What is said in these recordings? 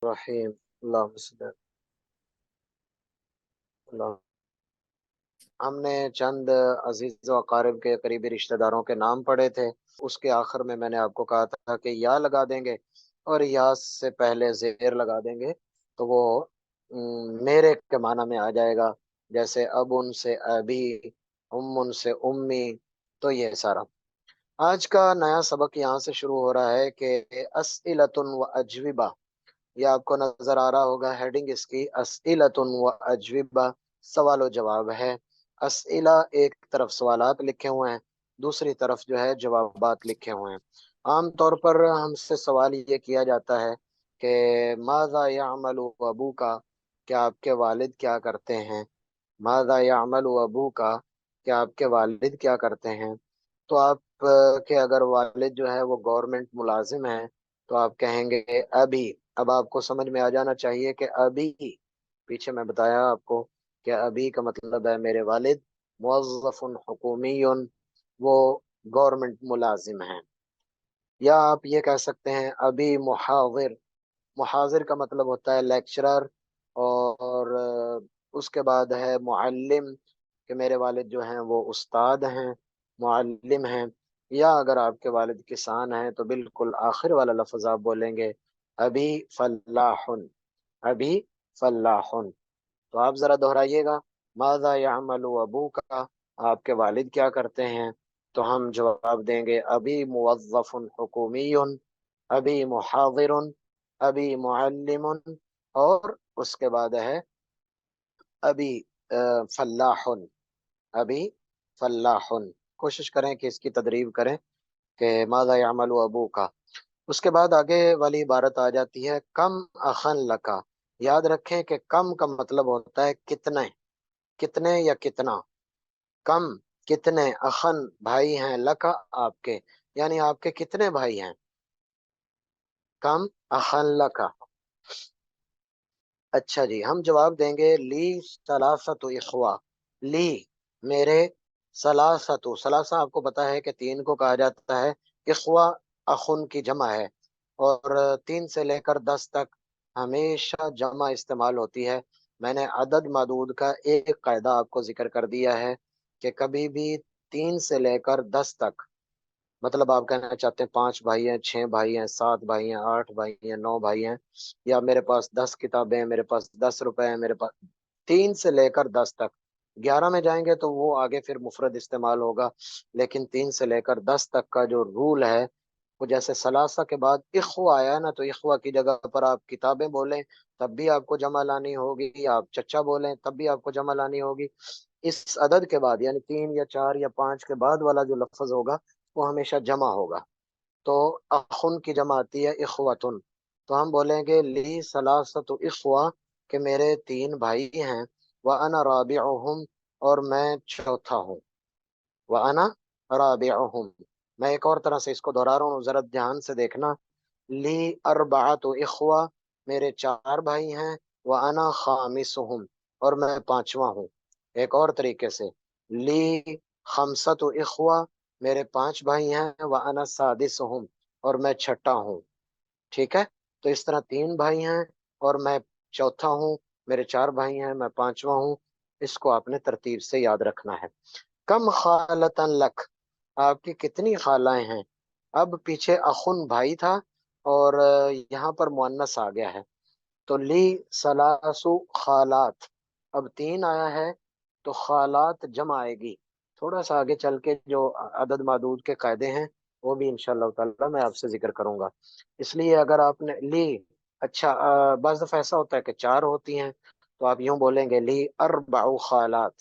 रहीम। अल्लाहुम्मा सल्ली अल्लाह। हमने चंद अजीज व अकारिब के करीबी रिश्तेदारों के नाम पढ़े थे। उसके आखिर में मैंने आपको कहा था कि या लगा देंगे और या से पहले जेर लगा देंगे तो वो मेरे के माना में आ जाएगा। जैसे अब उनसे अभी, उनसे उम्मी। तो ये सारा आज का नया सबक यहाँ से शुरू हो रहा है कि अस्इलतुन व अजविबा। ये आपको नजर आ रहा होगा हेडिंग इसकी, अस्इलतुन व अजविबा, सवाल और जवाब है। अस्इला एक तरफ सवालात लिखे हुए हैं, दूसरी तरफ जो है जवाबात लिखे हुए हैं। आम तौर पर हमसे सवाल ये किया जाता है कि माज़ा यामलु अबू का, क्या आपके वालिद क्या करते हैं। माज़ा यामलु अबू का, क्या आपके वालिद क्या करते हैं। तो आप के अगर वालिद जो है वो गवर्नमेंट मुलाजिम है तो आप कहेंगे अभी। अब आपको समझ में आ जाना चाहिए कि अभी, पीछे मैं बताया आपको कि अभी का मतलब है मेरे वालिद मुवज़्ज़फ़ुन हुकूमियुन, वो गवर्नमेंट मुलाजिम हैं। या आप ये कह सकते हैं अभी मुहाजिर। मुहाजिर का मतलब होता है लेक्चरर। और उसके बाद है मुअल्लिम, कि मेरे वालिद जो हैं वो उस्ताद हैं, मुअल्लिम हैं। या अगर आपके वालिद किसान हैं तो बिल्कुल आखिर वाला लफ्ज़ आप बोलेंगे अभी फल्लाहुन, अभी फल्लाहुन। तो आप ज़रा दोहराइएगा, माज़ा यामलु अबू का, आपके वालिद क्या करते हैं। तो हम जवाब देंगे अभी मुवज़्ज़फ़ुन हुकूमियुन, अभी मुहाज़िरुन, अभी मुअल्लिमुन। और उसके बाद है अभी फल्लाहुन, अभी फल्लाहुन। कोशिश करें कि इसकी तदरीब करें कि माज़ा यामलु अबू का। उसके बाद आगे वाली इबारत आ जाती है कम अखन लका। याद रखें कि कम का मतलब होता है कितने, कितने या कितना। कम कितने, अखन भाई हैं, लका आपके, यानी आपके कितने भाई हैं। कम अखन लका। अच्छा जी, हम जवाब देंगे ली सलासतु इखवा। ली मेरे, सलासतु, सलासा आपको पता है कि तीन को कहा जाता है। इखवा अखुन की जमा है। और तीन से लेकर 10 तक हमेशा जमा इस्तेमाल होती है। मैंने अदद मदूद का एक कायदा आपको जिक्र कर दिया है कि कभी भी 3 से लेकर 10 तक, मतलब आप कहना चाहते हैं 5 भाई हैं, 6 भाई हैं, 7 भाई हैं, 8 भाई हैं, 9 भाई हैं, या मेरे पास 10 किताबें हैं, मेरे पास 10 रुपए हैं, मेरे पास, 3 से लेकर 10 तक। 11 में जाएंगे तो वो आगे फिर मुफरद इस्तेमाल होगा। लेकिन 3 से लेकर 10 तक का जो रूल है, वो जैसे सलासा के बाद इख्वा आया ना, तो इख्वा की जगह पर आप किताबें बोलें तब भी आपको जमा लानी होगी, आप चच्चा बोलें तब भी आपको जमा लानी होगी। इस अदद के बाद यानी 3 या 4 या 5 के बाद वाला जो लफ्ज होगा वो हमेशा जमा होगा। तो अखुन की जमा आती है इखवतुन। तो हम बोलेंगे ली सलासतु इखवा, कि मेरे 3 भाई हैं। व अना राबिउहुम, और मैं चौथा हूँ। व अना राबिउहुम। मैं एक और तरह से इसको दोहरा रहा हूँ, जरा ध्यान से देखना। ली अरबातु इखवा, मेरे 4 भाई हैं। व अना खामिसुहुम, और मैं पांचवा हूँ। एक और तरीके से, ली खमसतु इखवा, मेरे 5 भाई हैं। व अना सादिसुहुम, और मैं छठा हूँ। ठीक है। तो इस तरह 3 भाई हैं और मैं चौथा हूँ, मेरे 4 भाई हैं, मैं पांचवा हूँ। इसको आपने तरतीब से याद रखना है। कम खालतन लक, आपकी कितनी खालाएं हैं। अब पीछे अखुन भाई था और यहाँ पर मुअन्नस आ गया है। तो ली सलासु खालात, अब 3 आया है तो खालात जमा आएगी। थोड़ा सा आगे चल के जो अदद मादूद के कायदे हैं वो भी इंशाअल्लाह ताला मैं आपसे जिक्र करूंगा। इसलिए अगर आपने ली, अच्छा बस दफा ऐसा होता है कि 4 होती हैं तो आप यूं बोलेंगे ली अरबाउ खालात,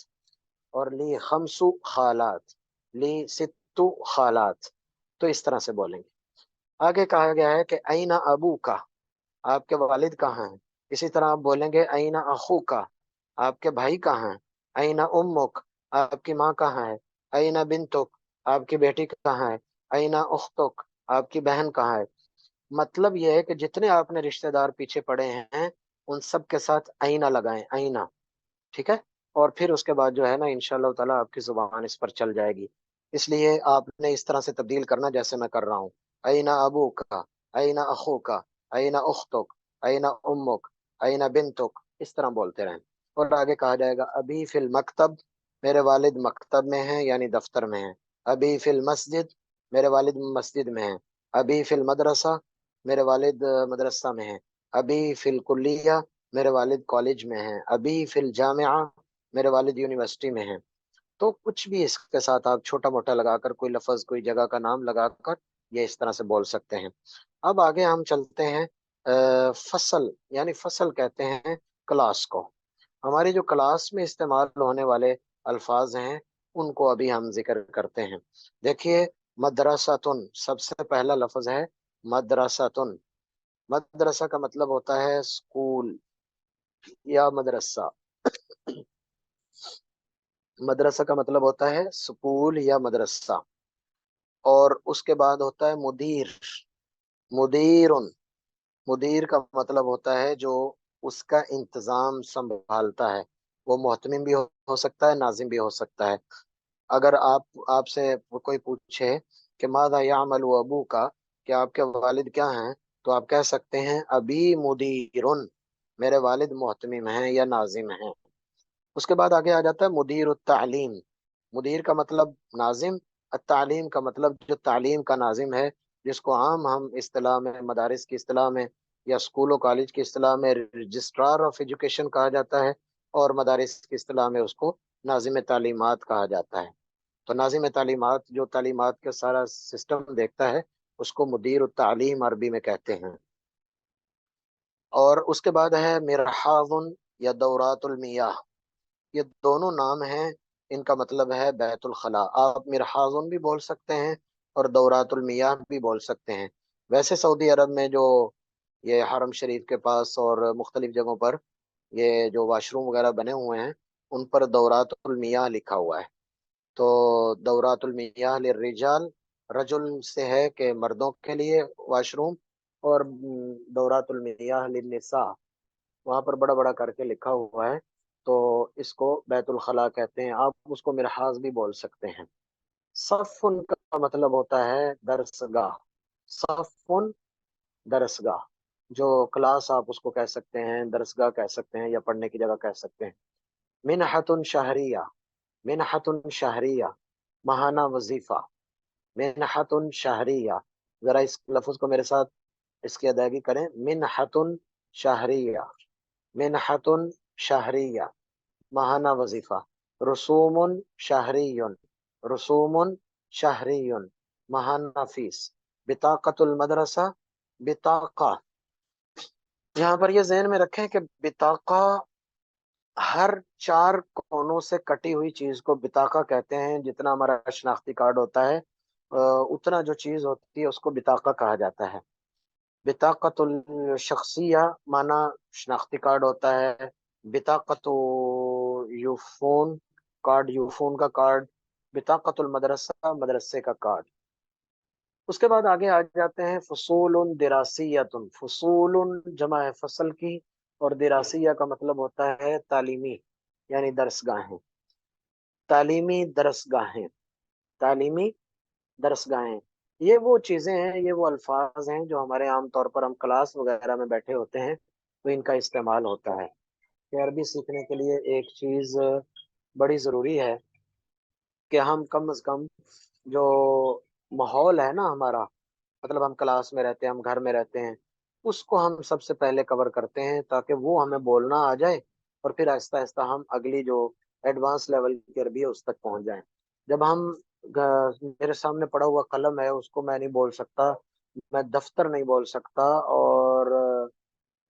और ली खमसु खालात, ली सित्तु खालात। तो इस तरह से बोलेंगे। आगे कहा गया है कि अईना अबू का, आपके वालिद कहाँ हैं। इसी तरह आप बोलेंगे अईना अखू का, आपके भाई कहाँ हैं। अईना उम्मुक, आपकी माँ कहाँ है। अईना बिनतुक, आपकी बेटी कहाँ है। अईना उख्तुक, आपकी बहन कहाँ है। मतलब यह है कि जितने आपने रिश्तेदार पीछे पड़े हैं उन सब के साथ अईना लगाएं, अईना। ठीक है। और फिर उसके बाद जो है ना इंशाअल्लाह ताला आपकी जुबान इस पर चल जाएगी। इसलिए आपने इस तरह से तब्दील करना जैसे मैं कर रहा हूँ। अईना अबू का, अईना अखू का, अईना उख्तुक, ऐना उम्मुक, ऐना बिन्तुक, इस तरह बोलते रहें। और आगे कहा जाएगा अभी फिल मकतब, मेरे वालिद मकतब में हैं यानी दफ्तर में हैं। अभी फिल मस्जिद, मेरे वालिद मस्जिद में हैं। अभी फिल मदरसा, मेरे वालिद मदरसा में हैं। अभी फिल कुल्लिया, मेरे वालिद कॉलेज में हैं। अभी फिल जामिया, मेरे वालिद यूनिवर्सिटी में हैं। तो कुछ भी इसके साथ आप छोटा मोटा लगाकर कोई लफ्ज कोई जगह का नाम लगाकर ये इस तरह से बोल सकते हैं। अब आगे हम चलते हैं फसल, यानी फसल कहते हैं क्लास को। हमारी जो क्लास में इस्तेमाल होने वाले अल्फाज हैं उनको अभी हम जिक्र करते हैं। देखिए, मदरसातुन सबसे पहला लफ्ज है, मदरसातुन। मदरसा का मतलब होता है स्कूल या मदरसा। मदरसा का मतलब होता है स्कूल या मदरसा। और उसके बाद होता है मुदीर, मुदीरुन। मुदीर का मतलब होता है जो उसका इंतजाम संभालता है। वो मोहतमिम भी हो सकता है, नाजिम भी हो सकता है। अगर आपसे कोई पूछे कि मादा यामल अबू का, कि आपके वालिद क्या हैं, तो आप कह सकते हैं अबी मुदीरुन, मेरे वालिद मोहतमिम हैं या नाजिम हैं। उसके बाद आगे आ जाता है मुदीर तालीम। मुदीर का मतलब नाजिम, तालीम का मतलब जो तालीम का नाजिम है, जिसको आम हम इस्तिलाह में, मदारिस की इस्तिलाह में या स्कूल कॉलेज की इस्तिलाह में रजिस्ट्रार ऑफ एजुकेशन कहा जाता है, और मदारिस की इस्तिलाह में उसको नाजिम तालीमात कहा जाता है। तो नाजिम तालीमात जो तालीमात का सारा सिस्टम देखता है, उसको मुदीर तालीम अरबी में कहते हैं। और उसके बाद है मिरहाजुन या दौरातुल मियाह। ये दोनों नाम हैं, इनका मतलब है बैतुल खला। आप मिरहाजुन भी बोल सकते हैं और दौरातुल मियाह भी बोल सकते हैं। वैसे सऊदी अरब में जो ये हरम शरीफ के पास और मुख्तलिफ जगहों पर ये जो वाशरूम वगैरह बने हुए हैं, उन पर दौरातुल मियाह लिखा हुआ है। तो दौरातुल मियाह लिर्रिजाल, रजुल से है कि मर्दों के लिए वाशरूम, और दौरातुल मियाह लिन्निसा, वहां पर बड़ा बड़ा करके लिखा हुआ है। तो इसको बैतुल खला कहते हैं। आप उसको मिरहाज भी बोल सकते हैं। सफ़ुन का मतलब होता है दरसगाह। सफ़ुन, दरसगाह। जो क्लास आप उसको कह सकते हैं, दरसगाह कह सकते हैं, या पढ़ने की जगह कह सकते हैं। मिनहतुन शहरिया, मिनहतुन शहरिया, माहाना वजीफा। मिनहतुन शहरिया, जरा इस लफ्ज को मेरे साथ इसकी अदायगी करें। मिनहतुन शहरिया, मिनहतुन शहरिया, माहाना वजीफा। रसूमुन शहरियुन, रसूमुन शहरियुन, माहाना फीस। बिताकतुल मदरसा, बिताका। यहाँ पर ये जहन में रखें कि बिताका, हर चार कोनों से कटी हुई चीज को बिताका कहते हैं। जितना हमारा शनाख्ती कार्ड होता है, उतना जो चीज होती है उसको बिताका कहा जाता है। बिताकतुल शख्सिया माना शनाख्ती कार्ड होता है। बिताकतो यूफोन, कार्ड, यूफोन का कार्ड। बिताकतुल मदरसा, मदरसे का कार्ड। उसके बाद आगे आ जाते हैं फसूलुन दिरासियतुन। फसूलुन जमा है फसल की, और दिरासिया का मतलब होता है तालीमी, यानी दरसगाहें। तालीमी दरसगाहें, तालीमी दरसगाहें। ये वो चीज़ें हैं, ये वो अल्फाज हैं जो हमारे आम तौर पर हम क्लास वगैरह में बैठे होते हैं तो इनका इस्तेमाल होता है। कि अरबी सीखने के लिए एक चीज़ बड़ी ज़रूरी है कि हम कम अज़ कम जो माहौल है ना हमारा, मतलब हम क्लास में रहते हैं, हम घर में रहते हैं, उसको हम सबसे पहले कवर करते हैं ताकि वो हमें बोलना आ जाए, और फिर आहिस्ता आहिस्ता हम अगली जो एडवांस लेवल की अरबी है उस तक पहुंच जाएं। जब हम मेरे सामने पड़ा हुआ कलम है उसको मैं नहीं बोल सकता, मैं दफ्तर नहीं बोल सकता, और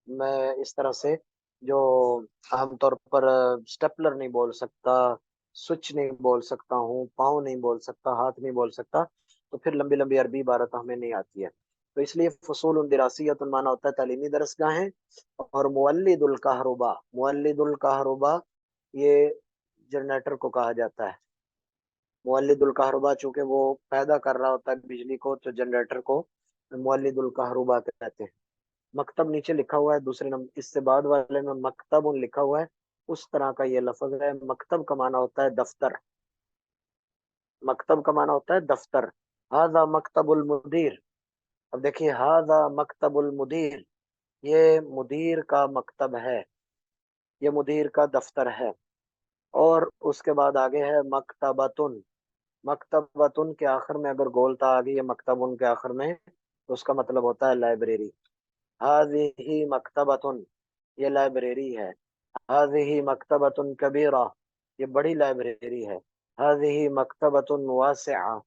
मैं इस तरह से जो आमतौर पर स्टेपलर नहीं बोल सकता, स्विच नहीं बोल सकता हूँ, पाँव नहीं बोल सकता, हाथ नहीं बोल सकता, तो फिर लंबी लंबी अरबी इबारत हमें नहीं आती है। तो इसलिए फसूल दिरासियत माना होता है तालीमी दरसगाहें। और मुअल्लिदुल कहरुबा, मुअल्लिदुल कहरुबा, ये जनरेटर को कहा जाता है। मुअल्लिदुल कहरुबा चूंकि वो पैदा कर रहा होता है बिजली को, तो जनरेटर को मुअल्लिदुल कहरुबा कहते हैं। मकतब नीचे लिखा हुआ है दूसरे नंबर, इससे बाद वाले में मकतब लिखा हुआ है, उस तरह का ये लफ्ज है। मकतब का माना होता है दफ्तर, मकतब का माना होता है दफ्तर। हाजा मकतबुल मुदीर। अब देखिए, हाजा मकतबुल मुदीर, یہ مدیر کا مکتب ہے، یہ مدیر کا دفتر ہے۔ اور اس کے بعد آگے ہے مکتبتن، مکتبتن کے آخر میں اگر گولتا آ گئی ہے مکتبن کے آخر میں تو اس کا مطلب ہوتا ہے لائبریری۔ ہذہ مکتبتن، یہ لائبریری ہے۔ ہذہ مکتبتن کبیرہ، یہ بڑی لائبریری ہے۔ ہذہ مکتبتن واسعہ،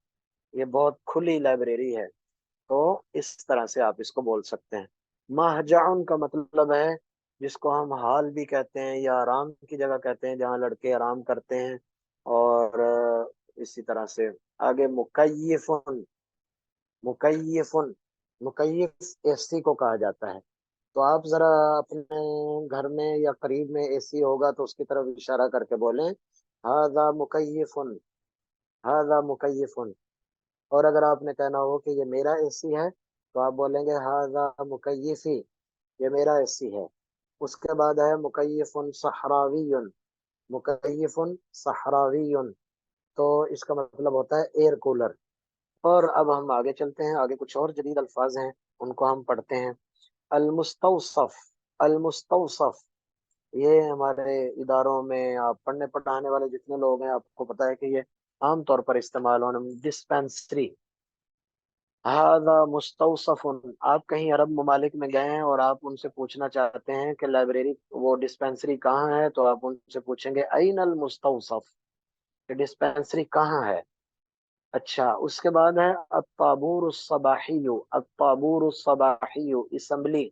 یہ بہت کھلی لائبریری ہے۔ تو اس طرح سے آپ اس کو بول سکتے ہیں۔ مہجعن کا مطلب ہے جس کو ہم ہال بھی کہتے ہیں یا آرام کی جگہ کہتے ہیں جہاں لڑکے آرام کرتے ہیں۔ اور اسی طرح سے آگے مکیفن، مکیفن، مکیف اے سی کو کہا جاتا ہے۔ تو آپ ذرا اپنے گھر میں یا قریب میں اے سی ہوگا تو اس کی طرف اشارہ کر کے بولیں ہذا مکیفن، ہذا مکیفن۔ اور اگر آپ نے کہنا ہو کہ یہ میرا اے سی ہے تو آپ بولیں گے ہذا مکیفی، یہ میرا اے سی ہے۔ اس کے بعد ہے مکیف صحراوی، مکیف صحراوی، تو اس کا مطلب ہوتا ہے ایئر کولر۔ اور اب ہم آگے چلتے ہیں، آگے کچھ اور جدید الفاظ ہیں ان کو ہم پڑھتے ہیں۔ المستوصف، المستوصف، یہ ہمارے اداروں میں آپ پڑھنے پڑھانے والے جتنے لوگ ہیں آپ کو پتا ہے کہ یہ عام طور پر استعمال ہونے، ڈسپینسری، ہذا مستوصف۔ آپ کہیں عرب ممالک میں گئے ہیں اور آپ ان سے پوچھنا چاہتے ہیں کہ لائبریری وہ ڈسپینسری کہاں ہے تو آپ ان سے پوچھیں گے این المستوصف، کہ ڈسپینسری کہاں ہے۔ اچھا، اس کے بعد ہے الطابور الصباحی، الطابور الصباحی، اسمبلی،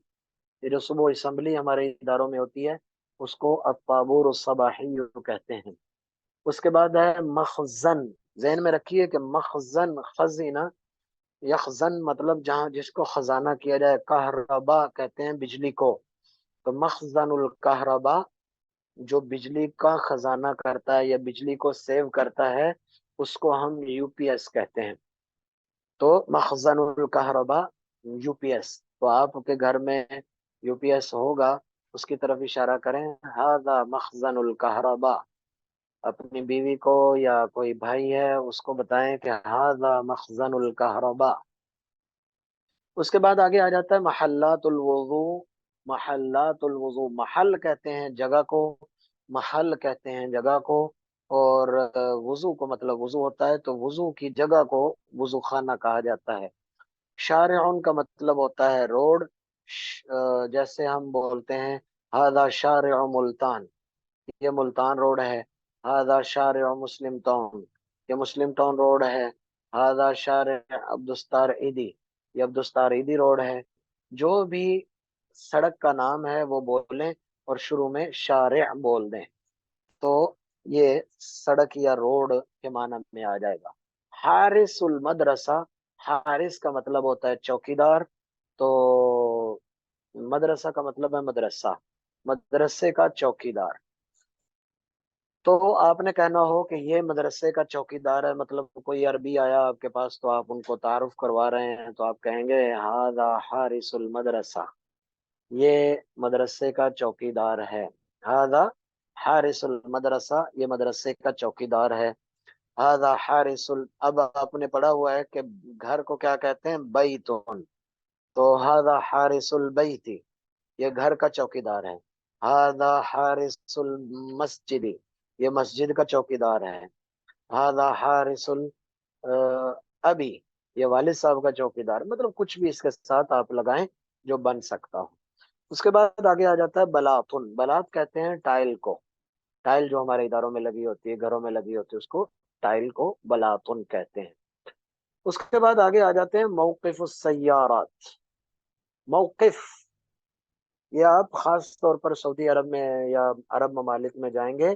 یہ جو صبح اسمبلی ہمارے اداروں میں ہوتی ہے اس کو الطابور الصباحی کہتے ہیں۔ اس کے بعد ہے مخزن، ذہن میں رکھیے کہ مخزن، خزینہ، یخزن مطلب جہاں جس کو خزانہ کیا جائے، کہربا کہتے ہیں بجلی کو، تو مخزن الکہربا جو بجلی کا خزانہ کرتا ہے یا بجلی کو سیو کرتا ہے اس کو ہم یو پی ایس کہتے ہیں۔ تو مخزن الکہربا، یو پی ایس، تو آپ کے گھر میں یو پی ایس ہوگا اس کی طرف اشارہ کریں ہذا مخزن الکہربا۔ اپنی بیوی کو یا کوئی بھائی ہے اس کو بتائیں کہ ہذا مخزن الکہربا۔ اس کے بعد آگے آ جاتا ہے محلات الوضوء، محلات الوضوء، محل کہتے ہیں جگہ کو، محل کہتے ہیں جگہ کو۔ اور وضو کو مطلب وضو ہوتا ہے تو وضو کی جگہ کو وضو خانہ کہا جاتا ہے۔ شارعن کا مطلب ہوتا ہے روڈ، جیسے ہم بولتے ہیں ہذا شارع ملتان، یہ ملتان روڈ ہے۔ ہذا شارع مسلم ٹاؤن، یہ مسلم ٹاؤن روڈ ہے۔ ہذا شارع عبدالستار ایدی، یہ عبدالستار ایدی روڈ ہے۔ جو بھی سڑک کا نام ہے وہ بولیں اور شروع میں شارع بول دیں تو یہ سڑک یا روڈ کے معنی میں آ جائے گا۔ حارس المدرسہ، حارس کا مطلب ہوتا ہے چوکیدار، تو مدرسہ کا مطلب ہے مدرسہ، مدرسے کا چوکیدار۔ تو آپ نے کہنا ہو کہ یہ مدرسے کا چوکیدار ہے، مطلب کوئی عربی آیا آپ کے پاس تو آپ ان کو تعارف کروا رہے ہیں تو آپ کہیں گے ہذا حارس المدرسہ، یہ مدرسے کا چوکیدار ہے۔ ہذا حارس المدرسہ، یہ مدرسے کا چوکیدار ہے۔ ہذا حارس اب آپ نے پڑھا ہوا ہے کہ گھر کو کیا کہتے ہیں، بیتون، تو ہذا حارس البیت، یہ گھر کا چوکیدار ہے۔ ہذا حارس المسجد، یہ مسجد کا چوکیدار ہے۔ ہذا حارس ابی، یہ والد صاحب کا چوکیدار، مطلب کچھ بھی اس کے ساتھ آپ لگائیں جو بن سکتا ہو۔ اس کے بعد آگے آ جاتا ہے بلاطن، بلاط کہتے ہیں ٹائل کو، ٹائل جو ہمارے اداروں میں لگی ہوتی ہے، گھروں میں لگی ہوتی ہے، اس کو ٹائل کو بلاطن کہتے ہیں۔ اس کے بعد آگے آ جاتے ہیں موقف السیارات، موقف، یہ آپ خاص طور پر سعودی عرب میں یا عرب ممالک میں جائیں گے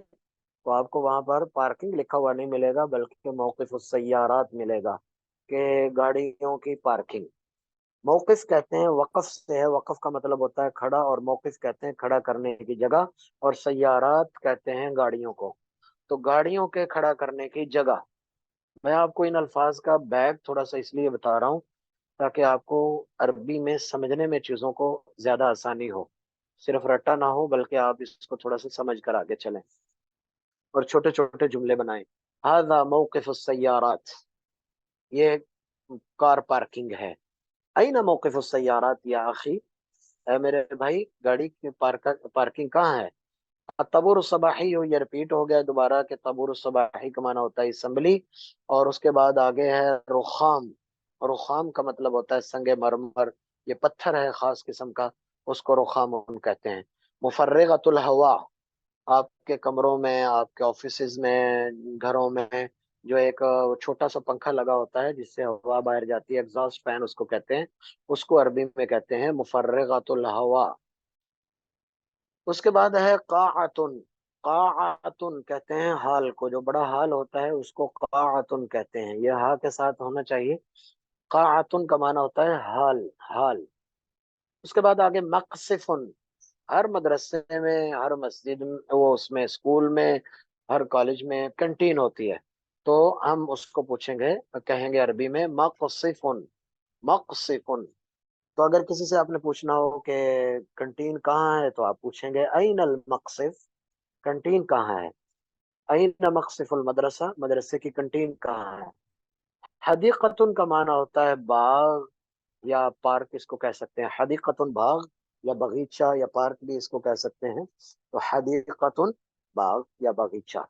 تو آپ کو وہاں پر پارکنگ لکھا ہوا نہیں ملے گا بلکہ موقف السیارات ملے گا، کہ گاڑیوں کی پارکنگ۔ موقف کہتے ہیں وقف سے ہے، وقف کا مطلب ہوتا ہے کھڑا، اور موقف کہتے ہیں کھڑا کرنے کی جگہ، اور سیارات کہتے ہیں گاڑیوں کو، تو گاڑیوں کے کھڑا کرنے کی جگہ۔ میں آپ کو ان الفاظ کا بیگ تھوڑا سا اس لیے بتا رہا ہوں تاکہ آپ کو عربی میں سمجھنے میں چیزوں کو زیادہ آسانی ہو، صرف رٹا نہ ہو بلکہ آپ اس کو تھوڑا سا سمجھ کر آگے چلیں اور چھوٹے چھوٹے جملے بنائیں۔ ہذا موقف السیارات، یہ کار پارکنگ ہے۔ این موقف السیارات یا اخی، اے میرے بھائی گاڑی کی پارکنگ کہاں ہے؟ تبور الصباحی، یہ رپیٹ ہو گیا دوبارہ کہ تبور الصباحی کا معنی ہوتا ہے اسمبلی. اور اس کے بعد آگے ہے رخام. رخام کا مطلب ہوتا ہے سنگ مرمر، یہ پتھر ہے خاص قسم کا، اس کو رخام کہتے ہیں. مفرغۃ الہوا، آپ کے کمروں میں، آپ کے آفیسز میں، گھروں میں جو ایک چھوٹا سا پنکھا لگا ہوتا ہے جس سے ہوا باہر جاتی ہے، ایگزاسٹ فین اس کو کہتے ہیں. اس کو عربی میں کہتے ہیں مفرغۃ الہوا. اس کے بعد ہے قاعتن. قاعتن کہتے ہیں حال کو، جو بڑا حال ہوتا ہے اس کو قاعتن کہتے ہیں، یہ ہا کے ساتھ ہونا چاہیے. قاعتن کا معنی ہوتا ہے حال، حال. اس کے بعد آگے مقصفن. ہر مدرسے میں، ہر مسجد میں، وہ اس میں اسکول میں، ہر کالج میں کنٹین ہوتی ہے. تو ہم اس کو پوچھیں گے، کہیں گے عربی میں مقصفن. مقصفن. تو اگر کسی سے آپ نے پوچھنا ہو کہ کنٹین کہاں ہے تو آپ پوچھیں گے این المقصف، کنٹین کہاں ہے؟ این مقصف المدرسہ، مدرسے کی کنٹین کہاں ہے؟ حدیقتن کا معنی ہوتا ہے باغ یا پارک، اس کو کہہ سکتے ہیں حدیقتن باغ، یا باغیچہ یا پارک بھی اس کو کہہ سکتے ہیں. تو حدیقتن باغ یا باغیچہ.